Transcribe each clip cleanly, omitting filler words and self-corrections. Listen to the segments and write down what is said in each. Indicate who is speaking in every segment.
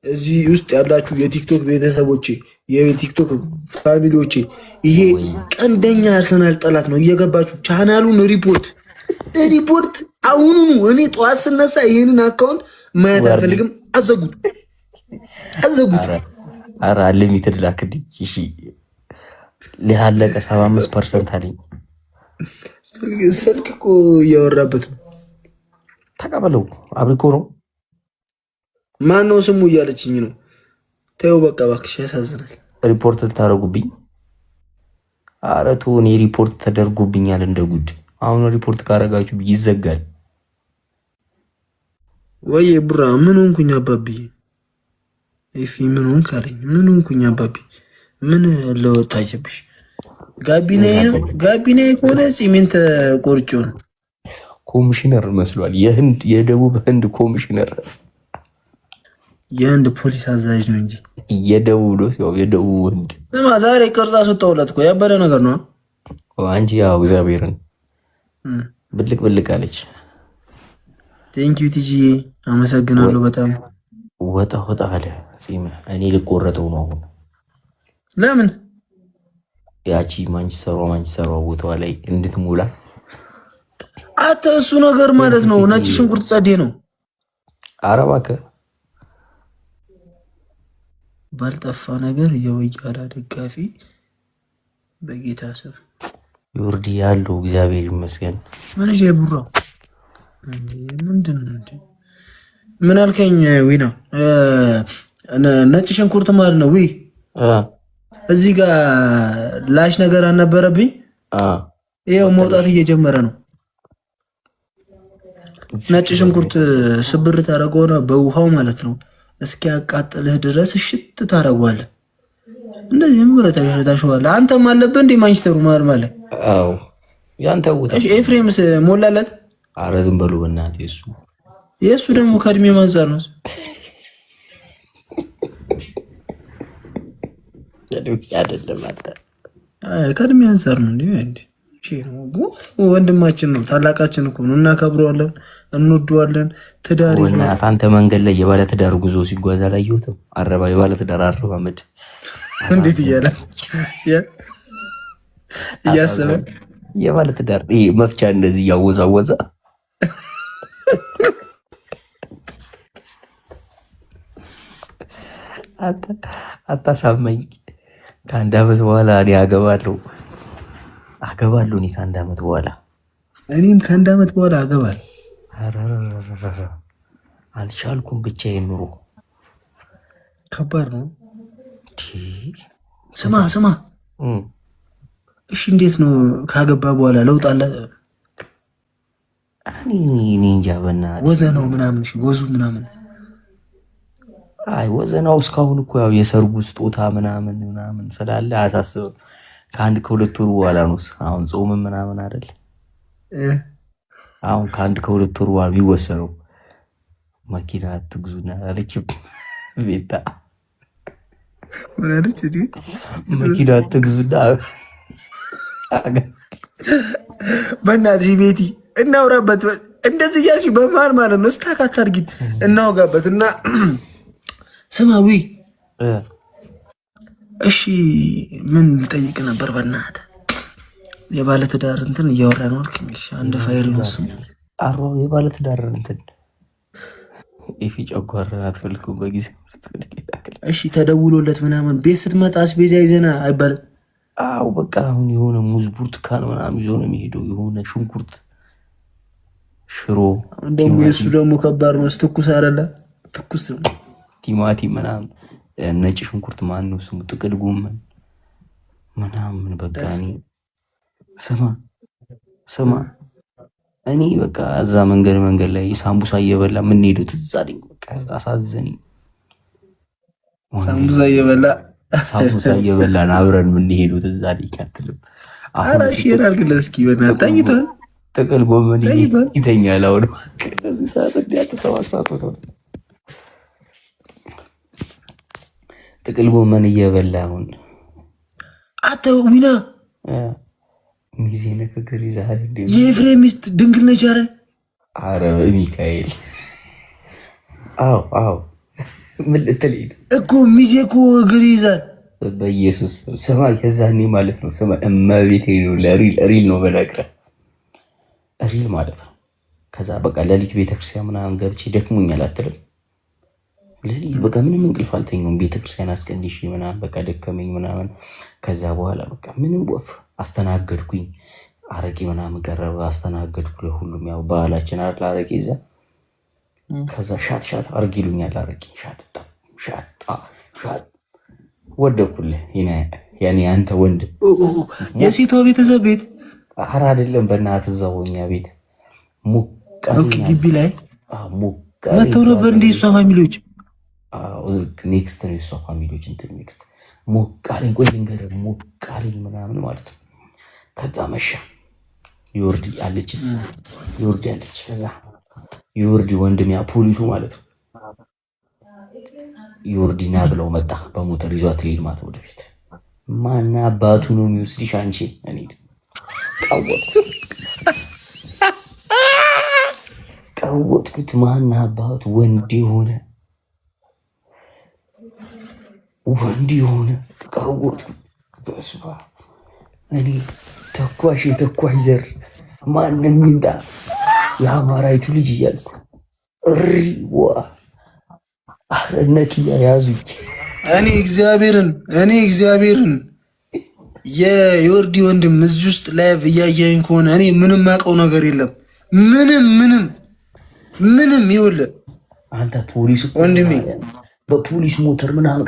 Speaker 1: እዚህ ውስጥ ያላችሁ የቲክቶክ ቤተሰቦቼ፣ የቲክቶክ ፋሚሊዎቼ ይሄ ቀንደኛ አርሰናል ጠላት ነው። እየገባችሁ ቻናሉን ሪፖርት አሁኑኑ። እኔ ጠዋት ስነሳ ይሄንን አካውንት ማየት አልፈልግም። አዘጉት።
Speaker 2: ኧረ አንሊሚትድ ላክልኝ። እሺ ሊያለቀ 75% አለኝ።
Speaker 1: ስልክ እኮ እያወራበት ነው።
Speaker 2: ተቀበለው። አብሪኮ ነው
Speaker 1: ማን ነው ስሙ እያለችኝ ነው። ተይው በቃ እባክሽ፣ ያሳዝናል።
Speaker 2: ሪፖርት ልታደርጉብኝ? ኧረ ተው፣ እኔ ሪፖርት ተደርጎብኛል እንደ ጉድ። አሁን ሪፖርት ካረጋችሁ ይዘጋል።
Speaker 1: ወይ ቡራ ምን ሆንኩኝ አባቢ? እፊ ምን ሆንክ አለኝ። ምን ሆንኩኝ አባቢ? ምን ለወጣችብሽ? ጋቢኔ ከሆነ ሲሜንት ቆርጮ ነው።
Speaker 2: ኮሚሽነር መስሏል። የደቡብ ህንድ ኮሚሽነር፣
Speaker 1: የህንድ ፖሊስ አዛዥ ነው እንጂ
Speaker 2: የደቡብ ነው። ያው የደቡብ ህንድ
Speaker 1: ስማ፣ ዛሬ ቅርጻ ሰጣውላት እኮ ያበደ ነገር ነው
Speaker 2: አንጂ። ያው እግዚአብሔርን ብልቅ አለች።
Speaker 1: ቴንኪዩ ቲጂ፣ አመሰግናለሁ በጣም።
Speaker 2: ወጣ አለ ሲም። እኔ ልቆረጠው ነው አሁን።
Speaker 1: ለምን?
Speaker 2: ያቺ ማንቸስተሯ ቦታዋ ላይ እንድትሞላ
Speaker 1: አተ እሱ ነገር ማለት ነው። ነጭ ሽንኩርት ጸዴ ነው።
Speaker 2: ኧረ እባክህ
Speaker 1: ባልጠፋ ነገር የወያላ ደጋፊ በጌታ ስም
Speaker 2: ዮርዲ ያለው እግዚአብሔር ይመስገን።
Speaker 1: ምን እሺ የቡራው ምንድን ነው? ምን አልከኝ? ዊና ነጭ ሽንኩርት ማለት ነው። እዚህ ጋር ላሽ ነገር አልነበረብኝ። ይኸው መውጣት እየጀመረ ነው። ነጭ ሽንኩርት ስብር ታደርገውና በውሃው ማለት ነው እስኪያቃጥልህ ድረስ እሽት ታደርገዋለህ። እንደዚህ ምን ብለህ ታሸዋለህ። አንተም አለብህ እንደ ማንቸስተሩ ማለት
Speaker 2: አዎ፣ ያንተ ውጣ።
Speaker 1: እሺ ኤፍሬምስ ሞላለት።
Speaker 2: ኧረ ዝም በሉ በእናትህ።
Speaker 1: የእሱ ደግሞ ከእድሜ ማንጻር ነው። ከእድሜ አንጻር ነው እንዴ? ወንድማችን ነው፣ ታላቃችን እኮ ነው። እናከብረዋለን፣ እንወደዋለን። ትዳር
Speaker 2: ይዞት አንተ መንገድ ላይ የባለ ትዳር ጉዞ ሲጓዝ አላየሁትም? የባለ ትዳር አረማመድ
Speaker 1: እንዴት እያሰበ
Speaker 2: የባለ ትዳር መፍቻ እንደዚህ እያወዛወዛ አታሳመኝ። ከአንድ ዓመት በኋላ እኔ አገባለሁ። እኔ ከአንድ ዓመት በኋላ
Speaker 1: እኔም ከአንድ ዓመት በኋላ አገባለሁ።
Speaker 2: አልቻልኩም። ብቻዬን ኑሮ
Speaker 1: ከባድ ነው። ስማ እሺ፣ እንዴት ነው ካገባ በኋላ ለውጥ አለ?
Speaker 2: እኔ እንጃ በእናትህ።
Speaker 1: ወዘናው ምናምን ወዙ ምናምን
Speaker 2: ወዘናው እስካሁን እኮ ያው የሰርጉ ስጦታ ምናምን ስላለ አያሳስብም። ከአንድ ከሁለት ወር በኋላ ነው አሁን ጾም ምናምን አይደል? አሁን ከአንድ ከሁለት ወር በኋላ የሚወሰነው። መኪና አትግዙና አለችም ቤታ።
Speaker 1: ወላደች እጂ
Speaker 2: መኪና አትግዙና
Speaker 1: በእናትሽ ቤቲ እናውራበት። እንደዚህ እያልሽ በመሀል ማለት ነው ስታካት አድርጊ እናውጋበት እና ስማዊ እሺ ምን ልጠይቅ ነበር? በእናትህ የባለ ትዳር እንትን እያወራ ነው አልከኝ። እሺ አንድ ፋይል ነው እሱ።
Speaker 2: የባለ ትዳር እንትን ኢፊ ጨጓራ አትፈልኩም በጊዜ።
Speaker 1: እሺ ተደውሎለት ምናምን ቤት ስትመጣ አስቤዛ ይዘና አይባልም?
Speaker 2: አዎ በቃ አሁን የሆነ ሙዝ ብርቱካን ምናምን ይዞ ነው የሚሄደው። የሆነ ሽንኩርት፣ ሽሮ
Speaker 1: ደግሞ የእሱ ደግሞ ከባድ ነው። ትኩስ አይደለ? ትኩስ
Speaker 2: ቲማቲም ምናምን፣ ነጭ ሽንኩርት ማን ነው ስሙ፣ ጥቅል ጎመን ምናምን። በቃ እኔ ስማ እኔ በቃ እዛ መንገድ ላይ ሳምቡሳ እየበላ የምንሄደው ትዝ አለኝ። በቃ አሳዘነኝ። ሳምቡሳ እየበላን አብረን የምንሄደው ትዝ አለኝ። አትልም?
Speaker 1: ኧረ ሼር አድርግለት እስኪ በእናትህ። ተኝቷል።
Speaker 2: ጥቅል ጎመን ይተኛል። አሁን ከዚህ ሰዓት እንዲያተሰባሳቱ ነው። ጥቅል ጎመን እየበላ አሁን
Speaker 1: አተ ዊና
Speaker 2: ሚዜ ንግግር ይዛል።
Speaker 1: የኤፍሬም ሚስት ድንግል ነች አይደል?
Speaker 2: ኧረ ሚካኤል። አዎ ምን ልትለኝ
Speaker 1: እኮ ሚዜ እኮ እግር ይዛል።
Speaker 2: በኢየሱስ ስማ፣ የዛኔ ማለት ነው ስማ፣ እመቤቴ ነው ሪል ነው በነገር ሪል ማለት ነው። ከዛ በቃ ሌሊት ቤተክርስቲያን ምናምን ገብቼ ደክሞኛል አትልም? ሌሊት በቃ ምንም እንቅልፍ አልተኛውም። ቤተክርስቲያን አስቀንሽ ምናምን በቃ ደከመኝ ምናምን። ከዛ በኋላ በቃ ምንም ወፍ አስተናገድኩኝ። አረቄ ምናምን ቀረበ፣ አስተናገድኩ። ለሁሉም ያው ባህላችን አይደል አረቄ ይዛ። ከዛ ሻት አርግ ይሉኛል። አረቄ ሻት ወደኩልህ። ያኔ አንተ ወንድ
Speaker 1: የሴቷ ቤተሰብ ቤት
Speaker 2: አረ አይደለም፣ በእናትህ እዛው እኛ ቤት
Speaker 1: ግቢ ላይ መተው ነበር እንደ እሷ ፋሚሊዎች።
Speaker 2: ኔክስት ነው የእሷ ፋሚሊዎች እንትን የሚሉት ሞቃሌን። ቆይ ልንገርህ፣ ሞቃሌን ምናምን ማለት ነው። ከዛ መሻ ዮርዲ አለች። ከዛ ዮርዲ ወንድም ያ ፖሊሱ ማለት ነው። ዮርዲ ና ብለው መጣ በሞተር ይዟት ሊሄድ ማለት ወደ ቤት። ማን አባቱ ነው የሚወስድሽ አንቺ? እኔ ቀወጥኩት። ማን አባቱ ወንድ የሆነ ቀወጥኩት። በስመ አብ እኔ ተኳሽ ዘር ማንም ይምጣ የአማራይቱ ልጅ እያልኩ ዋ አረነኪያ ያዙኝ።
Speaker 1: እኔ እግዚአብሔርን የዮርዲ ወንድም እዚህ ውስጥ ላይቭ እያየኝ ከሆነ እኔ ምንም አውቀው ነገር የለም። ምንም ይኸውልህ
Speaker 2: አንተ ፖሊስ
Speaker 1: ወንድሜ
Speaker 2: በፖሊስ ሞተር ምናምን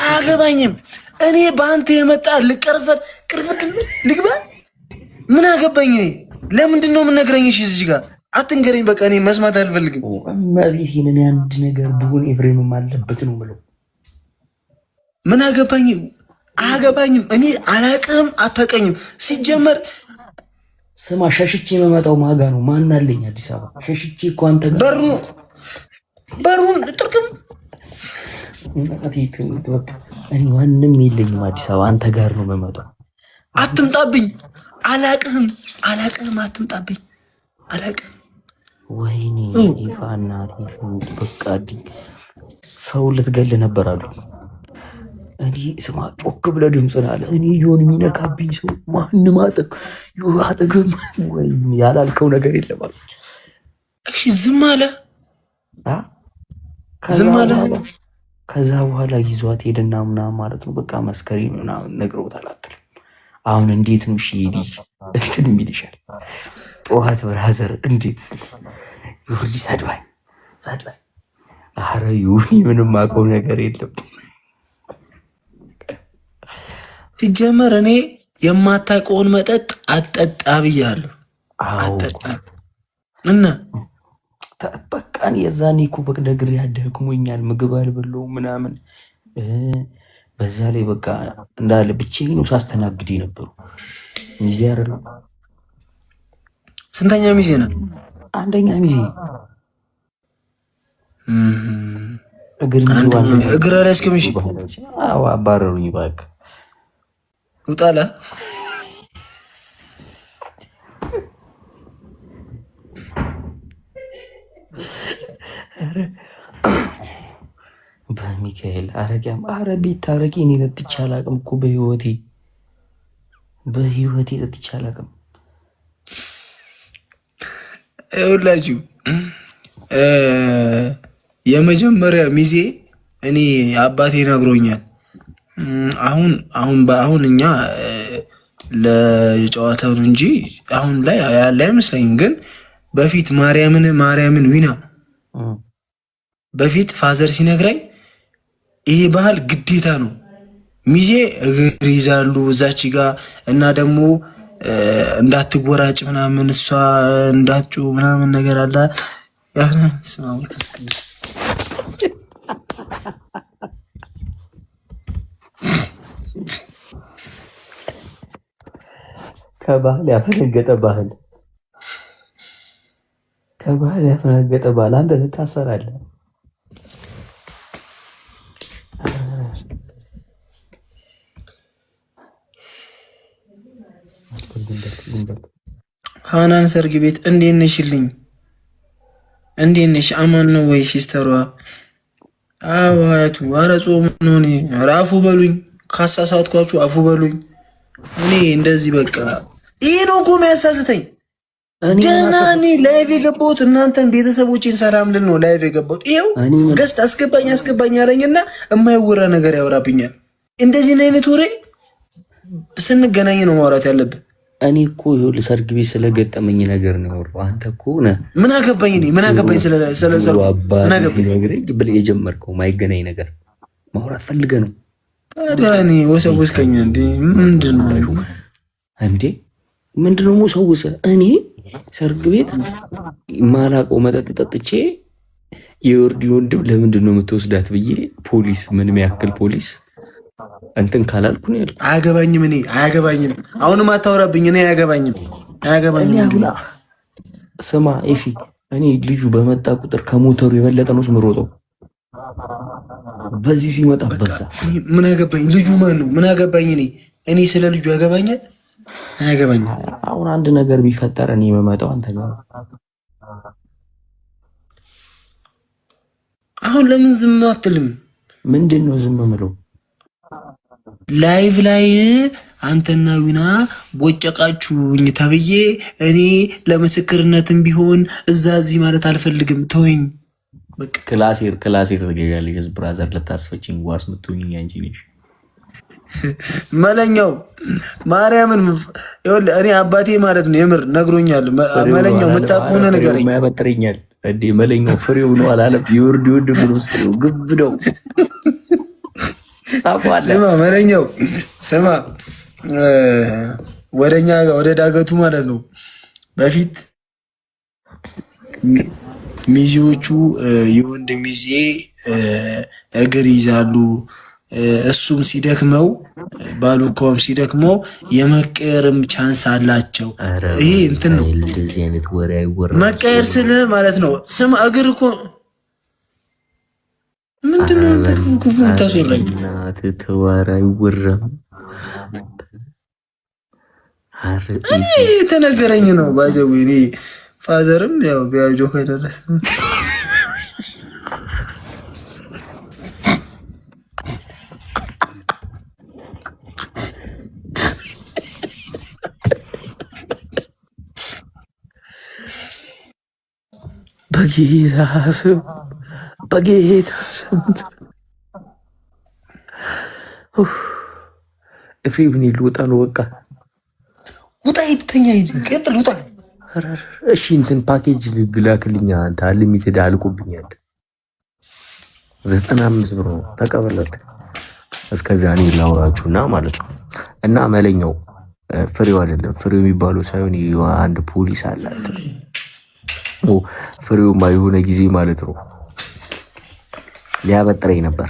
Speaker 1: አያገባኝም። እኔ በአንተ የመጣ ልቀርፈት ልግባ ምን አገባኝ? እኔ ለምንድን ነው የምነግረኝ? እሺ እዚህ ጋር አትንገረኝ። በቃ እኔ መስማት አልፈልግም።
Speaker 2: እመቤቴን እኔ አንድ ነገር ብሆን ኤፍሬምም አለበት ነው የምለው።
Speaker 1: ምን አገባኝ? አያገባኝም። እኔ አላቅህም፣ አታውቀኝም። ሲጀመር
Speaker 2: ስማ፣ ሸሽቼ የመመጣው ማጋ ነው። ማን አለኝ አዲስ አበባ ሸሽቼ እኮ አንተ ጋር በሩን ጥርቅም እኔ ማንም የለኝም አዲስ አበባ አንተ ጋር ነው የምመጣው።
Speaker 1: አትምጣብኝ። አላቅህም፣ አትምጣብኝ። አላቅህም።
Speaker 2: ወይኔ ይፋና በቃ ሰው ልትገል ነበር አሉ። እኔ ስማ ጮክ ብለህ ድምፅን አለ። እኔ የሆን የሚነካብኝ ሰው ማንም አጠገብ ወይ ያላልከው ነገር የለም አለ።
Speaker 1: እሺ ዝም አለ።
Speaker 2: ከዛ በኋላ ይዟት ሄደና ምናምን ማለት ነው። በቃ መስከሪ ምናምን ነግረውታል አትልም? አሁን እንዴት ነው ልጅ እንትን የሚልሻል? ጠዋት ብራዘር እንዴት ዮርዲ ሰድባኝ። ኧረ ይሁን ምንም አውቀው ነገር የለም።
Speaker 1: ሲጀመር እኔ የማታውቀውን መጠጥ አጠጣ ብያለሁ። አጠጣ እና
Speaker 2: በቃን የዛኔ እኮ በነገር ያደክሞኛል፣ ምግብ አልበላሁም ምናምን። በዛ ላይ በቃ እንዳለ ብቻዬን ነው ሳስተናግድ ነበሩ። ሚዜ አይደለም።
Speaker 1: ስንተኛ ሚዜ ነው?
Speaker 2: አንደኛ ሚዜ።
Speaker 1: እግር ላይ እስከምሽ
Speaker 2: አባረሩኝ። እባክህ
Speaker 1: ውጣላ።
Speaker 2: በሚካኤል አረቂያም ቤት አረቂ እኔ ጠጥቼ አላውቅም እኮ በህይወቴ ጠጥቼ አላውቅም።
Speaker 1: ይኸውላችሁ የመጀመሪያ ሚዜ እኔ አባቴ ነግሮኛል። አሁን እኛ ለጨዋታው እንጂ አሁን ላይ ያለ አይመስለኝም። ግን በፊት ማርያምን ዊና በፊት ፋዘር ሲነግረኝ ይሄ ባህል ግዴታ ነው። ሚዜ እግር ይዛሉ እዛች ጋ እና ደግሞ እንዳትጎራጭ ምናምን እሷ እንዳትጩ ምናምን ነገር አለ።
Speaker 2: ከባህል ያፈነገጠ ባህል አንተ ትታሰራለህ።
Speaker 1: ሃናን ሰርግ ቤት እንዴት ነሽልኝ? እንዴት ነሽ? አማን ነው ወይ ሲስተሯ? አዋቱ ኧረ ጾም ነው። እኔ ኧረ አፉ በሉኝ፣ ካሳሳትኳችሁ አፉ በሉኝ። እኔ እንደዚህ በቃ ይሄ ነው እኮ የሚያሳስተኝ። ደህና እኔ ላይቭ የገባሁት እናንተን ቤተሰቦቼን ሰላም ልን ነው ላይቭ የገባሁት። ይኸው ገስት አስገባኝ አለኝና የማይወራ ነገር ያወራብኛል። እንደዚህ አይነት ወሬ ስንገናኝ ነው ማውራት ያለብን።
Speaker 2: እኔ እኮ ይኸውልህ ሰርግ ቤት ስለገጠመኝ ነገር ነው ያወራው። አንተ እኮ ነህ
Speaker 1: ምን አገባኝ ስለ ሰርግ ምን አገባኝ
Speaker 2: ብለህ የጀመርከው ማይገናኝ ነገር ማውራት ፈልገህ ነው።
Speaker 1: ታዲያ እኔ ወሰወስከኝ እንዴ?
Speaker 2: ምንድን ነው ወሰወሰ? እኔ ሰርግ ቤት ማላውቀው መጠጥ ጠጥቼ የወርዲ ወንድም ለምንድን ነው የምትወስዳት ብዬ ፖሊስ ምንም ያክል ፖሊስ እንትን ካላልኩ ነው ያልኩት።
Speaker 1: አያገባኝም። እኔ አያገባኝም። አሁንም አታወራብኝ። እኔ አያገባኝም።
Speaker 2: ስማ ኤፊ፣ እኔ ልጁ በመጣ ቁጥር ከሞተሩ የበለጠ ነው ስምሮጠው። በዚህ ሲመጣ በዛ
Speaker 1: ምን አገባኝ? ልጁ ማን ነው? ምን አገባኝ? እኔ ስለ ልጁ ያገባኛል? አያገባኝም።
Speaker 2: አሁን አንድ ነገር ቢፈጠር እኔ የምመጣው አንተ ጋር።
Speaker 1: አሁን ለምን ዝም አትልም?
Speaker 2: ምንድን ነው ዝም ምለው?
Speaker 1: ላይቭ ላይ አንተና ዊና ቦጨቃችሁኝ ተብዬ እኔ ለምስክርነትም ቢሆን እዛ እዚህ ማለት አልፈልግም። ተወኝ።
Speaker 2: ክላሴር ትገኛለች። ብራዘር ልታስፈችኝ ዋስ ምትሆኝ አንቺ ነሽ።
Speaker 1: መለኛው ማርያምን ይኸውልህ፣ እኔ አባቴ ማለት ነው የምር ነግሮኛል። መለኛው የምታውቀው ነገር
Speaker 2: ያበጥረኛል እንዴ? መለኛው ፍሬው ነው አላለም? ይወርድ ብሎ ግብ ነው።
Speaker 1: ስማ መለኛው፣ ስማ ወደኛ ወደ ዳገቱ ማለት ነው በፊት ሚዜዎቹ የወንድ ሚዜ እግር ይዛሉ። እሱም ሲደክመው ባሉካውም ሲደክመው የመቀየርም ቻንስ አላቸው። ይሄ እንትን ነው መቀየር ስል ማለት ነው። ስም እግር እኮ ምንድነው? ክፉ ታስወራኝ
Speaker 2: ተዋራ አይወራም።
Speaker 1: እኔ የተነገረኝ ነው ባይዘው። እኔ ፋዘርም ያው ቢያጆ ከደረሰ
Speaker 2: በጌታ ስም ኤፍሬም ልውጣ ነው በቃ።
Speaker 1: ውጣ፣ የተኛ ቀጥል፣ ውጣ።
Speaker 2: እሺ እንትን ፓኬጅ ግላክልኛ። አንተ አልሚትድ አልቆብኛል። 95 ብር ነው ተቀበለት። እስከዛ እኔ ላውራችሁና ማለት ነው። እና መለኛው ፍሬው አይደለም፣ ፍሬው የሚባለው ሳይሆን አንድ ፖሊስ አላት። ፍሬውማ የሆነ ጊዜ ማለት ነው ሊያበጥረኝ ነበር።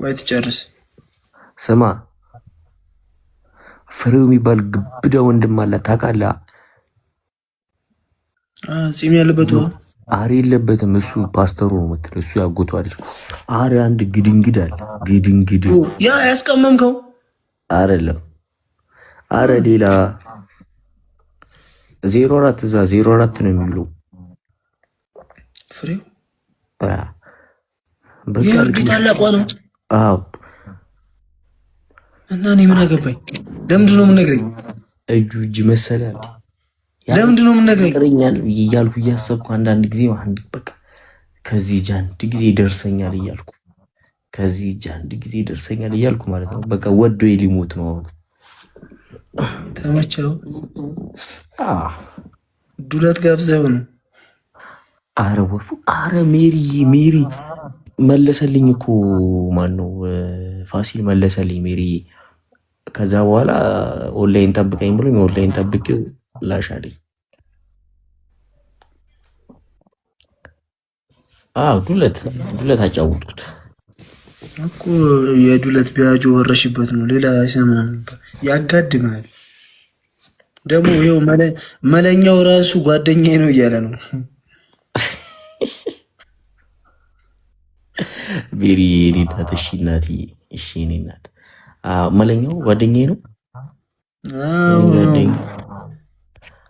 Speaker 1: ወይ ትጨርስ።
Speaker 2: ስማ ፍሬው የሚባል ግብዳ ወንድም አለ ታውቃለህ?
Speaker 1: ጺም ያለበት
Speaker 2: አሬ የለበትም። እሱ ፓስተሩ ነው የምትለው፣ እሱ ያጎቷል። አሬ አንድ ግድንግድ አለ። ግድንግድ
Speaker 1: ያ ያስቀመምከው
Speaker 2: አይደለም። አረ ሌላ 04 እዛ 04 ነው የሚለው
Speaker 1: ፍሬው
Speaker 2: በቃ
Speaker 1: ታላቋ ነው።
Speaker 2: አዎ
Speaker 1: እና እኔ ምን አገባኝ? ለምንድን ነው የምነግረኝ?
Speaker 2: እጅ መሰላል።
Speaker 1: ለምንድን ነው የምነግረኝ?
Speaker 2: ጥረኛል እያልኩ እያሰብኩ አንዳንድ ጊዜ በቃ ከዚህ እጅ አንድ ጊዜ ይደርሰኛል እያልኩ ከዚህ እጅ አንድ ጊዜ ይደርሰኛል እያልኩ ማለት ነው። በቃ ወዶ ሊሞት ነው አሁን።
Speaker 1: ተመቸው ዱለት ጋብዘው ነው።
Speaker 2: አረ ወፉ፣ አረ ሜሪ መለሰልኝ እኮ ማን ነው? ፋሲል መለሰልኝ ሜሪ። ከዛ በኋላ ኦንላይን ጠብቀኝ ብሎኝ ኦንላይን ጠብቄው ላሻለኝ። ዱለት አጫወትኩት
Speaker 1: እኮ። የዱለት ቢያጆ ወረሽበት ነው፣ ሌላ አይሰማም። ያጋድማል ደግሞ። ይኸው መለኛው ራሱ ጓደኛዬ ነው እያለ ነው።
Speaker 2: ቤሪ የኔ እናት። እሺ እናቴ፣ እሺ የኔ እናት። መለኛው ጓደኛዬ ነው።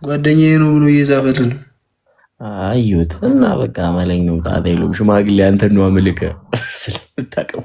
Speaker 1: ጓደኛዬ ነው ብሎ እየዛፈልን ነው።
Speaker 3: አዩት እና በቃ መለኛው ጣጣ የለውም። ሽማግሌ አንተን ነው አመልከ ስለምታውቀው